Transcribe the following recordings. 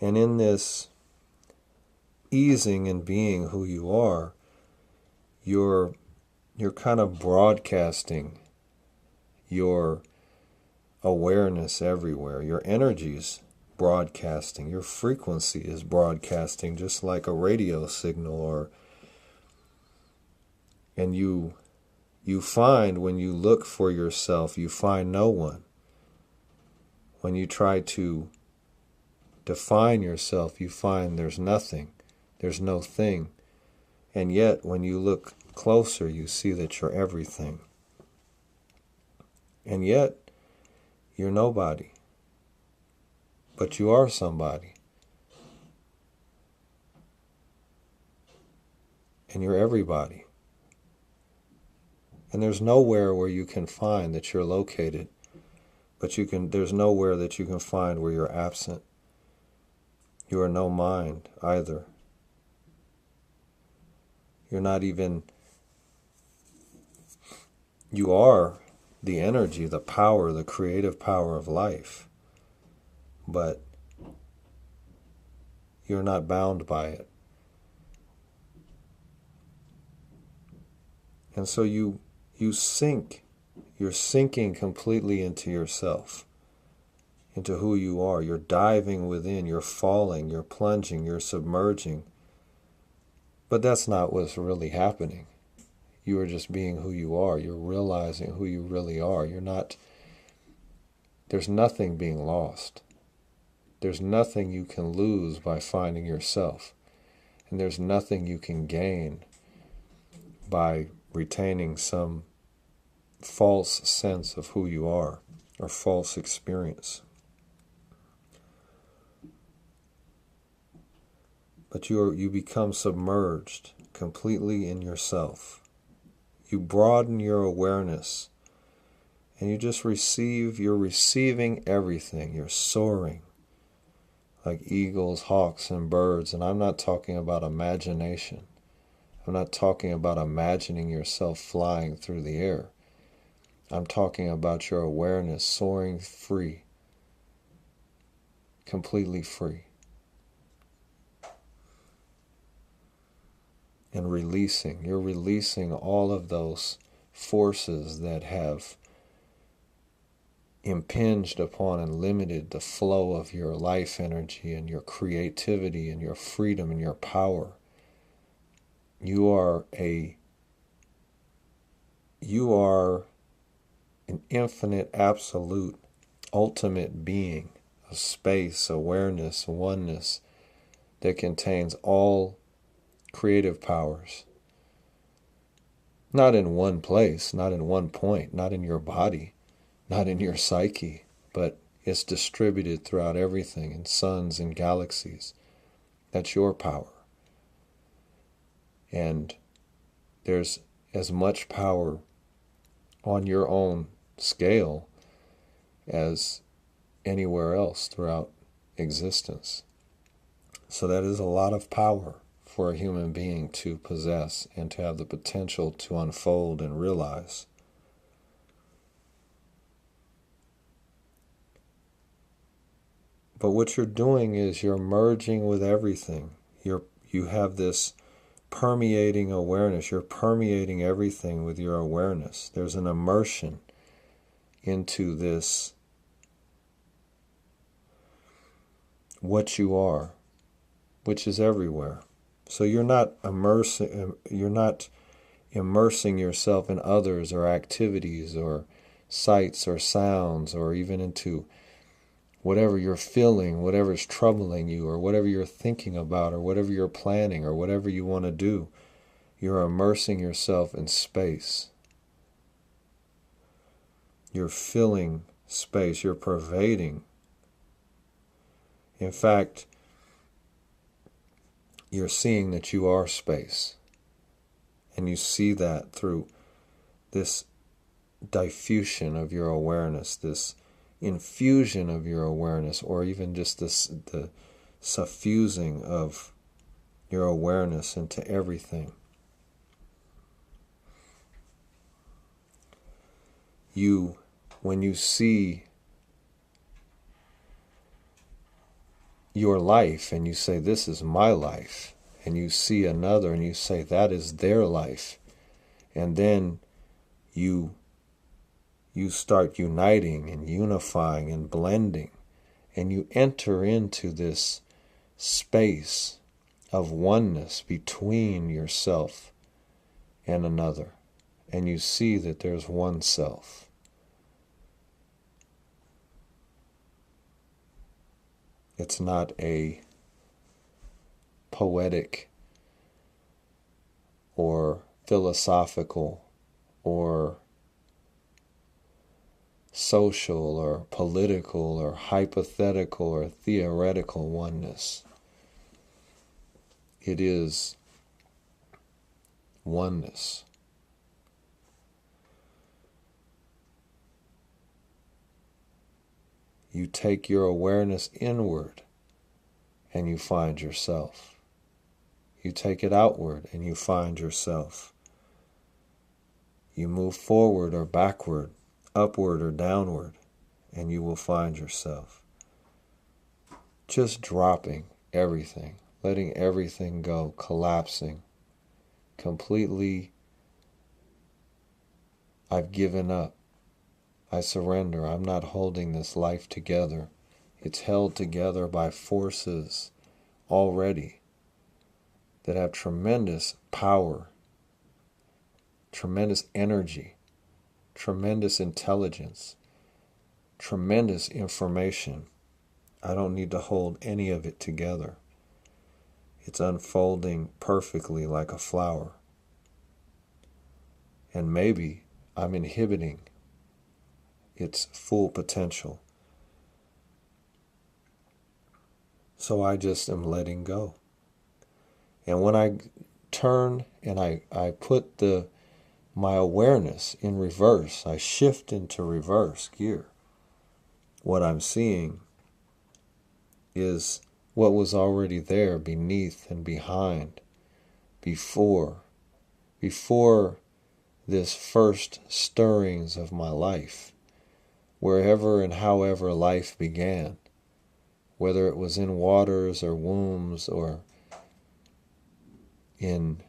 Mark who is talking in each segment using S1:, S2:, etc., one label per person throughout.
S1: And in this easing and being who you are, you're kind of broadcasting your awareness everywhere. Your energy's broadcasting. Your frequency is broadcasting, just like a radio signal. And you find, when you look for yourself, you find no one. When you try to define yourself, you find there's nothing. There's no thing. And yet, when you look closer, you see that you're everything. And yet, you're nobody. But you are somebody. And you're everybody. And there's nowhere where you can find that you're located. But there's nowhere that you can find where you're absent. You are no mind either. You're not even... You are the energy, the power, the creative power of life. But you're not bound by it. And so you sink. You're sinking completely into yourself, into who you are. You're diving within. You're falling. You're plunging. You're submerging. But that's not what's really happening. You are just being who you are. You're realizing who you really are. There's nothing being lost. There's nothing you can lose by finding yourself. And there's nothing you can gain by retaining some false sense of who you are, or false experience. But you become submerged completely in yourself. You broaden your awareness, and you just you're receiving everything. You're soaring like eagles, hawks, and birds. And I'm not talking about imagination. I'm not talking about imagining yourself flying through the air. I'm talking about your awareness soaring free, completely free. And releasing. You're releasing all of those forces that have impinged upon and limited the flow of your life energy and your creativity and your freedom and your power. You are an infinite, absolute, ultimate being, a space, awareness, oneness that contains all creative powers. Not in one place, not in one point, not in your body, not in your psyche, but it's distributed throughout everything, in suns and galaxies. That's your power. And there's as much power on your own scale as anywhere else throughout existence. So that is a lot of power for a human being to possess and to have the potential to unfold and realize. But what you're doing is you're merging with everything. You have this permeating awareness. You're permeating everything with your awareness. There's an immersion into this, what you are, which is everywhere. So you're not immersing yourself in others or activities or sights or sounds, or even into whatever you're feeling, whatever's troubling you, or whatever you're thinking about, or whatever you're planning, or whatever you want to do. You're immersing yourself in space. You're filling space. You're pervading. In fact, you're seeing that you are space. And you see that through this diffusion of your awareness, this infusion of your awareness, or even just the suffusing of your awareness into everything. When you see your life and you say, this is my life, and you see another and you say, that is their life, and then you start uniting and unifying and blending, and you enter into this space of oneness between yourself and another, and you see that there's one self. It's not a poetic or philosophical or social or political or hypothetical or theoretical oneness. It is oneness. You take your awareness inward and you find yourself. You take it outward and you find yourself. You move forward or backward, upward or downward, and you will find yourself. Just dropping everything, letting everything go, collapsing, completely. I've given up. I surrender. I'm not holding this life together. It's held together by forces already that have tremendous power, tremendous energy, tremendous intelligence, tremendous information. I don't need to hold any of it together. It's unfolding perfectly like a flower. And maybe I'm inhibiting its full potential. So I just am letting go. And when I turn and I put my awareness in reverse, I shift into reverse gear, what I'm seeing is what was already there beneath and behind, before this first stirrings of my life, wherever and however life began, whether it was in waters or wombs or in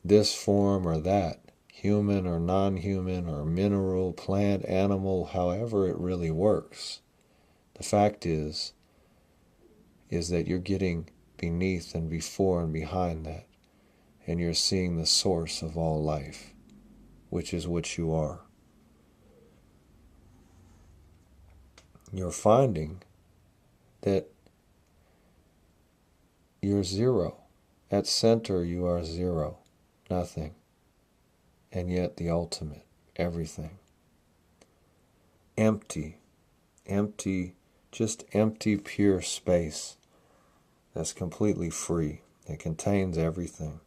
S1: this form or that, human or non-human or mineral, plant, animal, however it really works. The fact is that you're getting beneath and before and behind that, and you're seeing the source of all life, which is what you are. You're finding that you're zero. At center you are zero, nothing, and yet the ultimate, everything. Empty, just empty pure space that's completely free. It contains everything.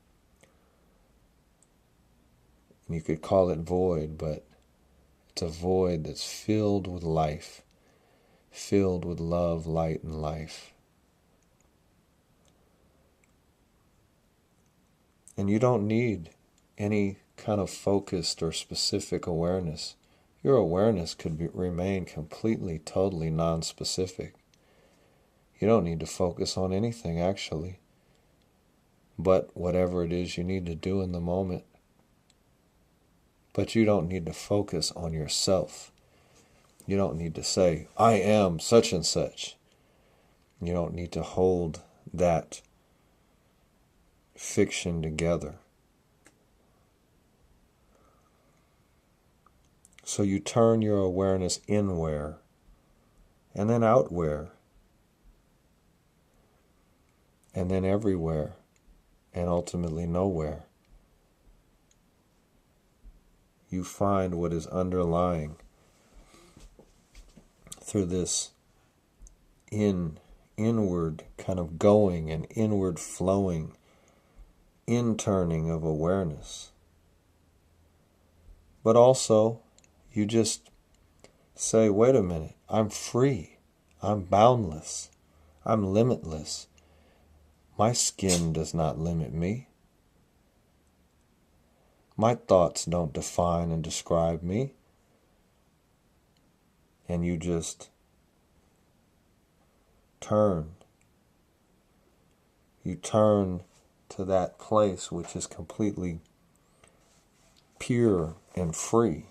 S1: You could call it void, but it's a void that's filled with life, filled with love, light, and life. And you don't need any kind of focused or specific awareness. Your awareness could remain completely, totally non-specific. You don't need to focus on anything, actually, but whatever it is you need to do in the moment. But you don't need to focus on yourself. You don't need to say, I am such and such. You don't need to hold that fiction together. So you turn your awareness inward and then outward and then everywhere and ultimately nowhere. You find what is underlying through this inward kind of going and inward flowing, in-turning of awareness. But also, you just say, wait a minute, I'm free, I'm boundless, I'm limitless. My skin does not limit me. My thoughts don't define and describe me. And you just turn you turn to that place which is completely pure and free.